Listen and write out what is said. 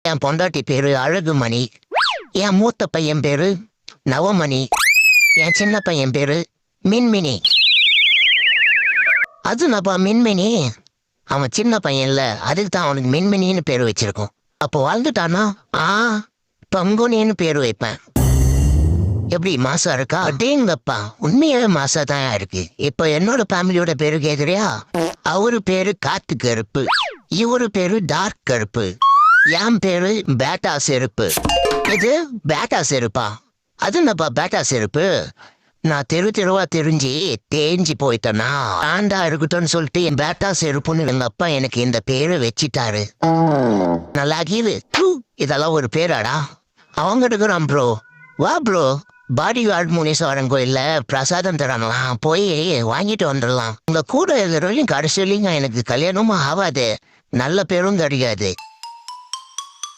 என் பொண்டாட்டி பேரு அழகுமணி. என் மூத்த பையன் பேரு நவமணி. என் சின்ன பையன் பேரு மின்மினி. அதுனப்பா மின்மினி. அவன் சின்ன பையன்ல, அதுக்கு தான் அவனுக்கு மின்மினின்னு பேரு வச்சிருக்கோம். அப்போ வாழ்ந்துட்டானா பங்குனின்னு பேரு வைப்பேன். எப்படி மாசா இருக்கா? அடேங்கப்பா, உண்மையாவே மாசா தான் இருக்கு. இப்ப என்னோட ஃபேமிலியோட பேரு கேக்குறியா? அவரு பேரு காத்து கருப்பு, இவரு பேரு டார்க் கருப்பு, என் பேரு பேட்டா செருப்பு. இது பேட்டா செருப்பா? அது என்னப்பா பேட்டா செருப்பு? நான் தெருவா தெரிஞ்சு தேஞ்சு போயிட்டேனா ஆண்டா இருக்கட்டும்னு சொல்லிட்டு என் பேட்டா செருப்புன்னு எங்க அப்பா எனக்கு இந்த பேரை வச்சிட்டாரு. நல்லா கீழு. இதெல்லாம் ஒரு பேராடா? அவங்க இருக்கிறான் ப்ரோ. வா ப்ரோ, பாடி கார்டு முனீஸ்வரன் கோயில்ல பிரசாதம் தராங்களாம், போய் வாங்கிட்டு வந்துடலாம். உங்க கூட இருக்கிறவரையும் கடைசியிலையும் எனக்கு கல்யாணமும் ஆகாது, நல்ல பேரும் கிடையாது.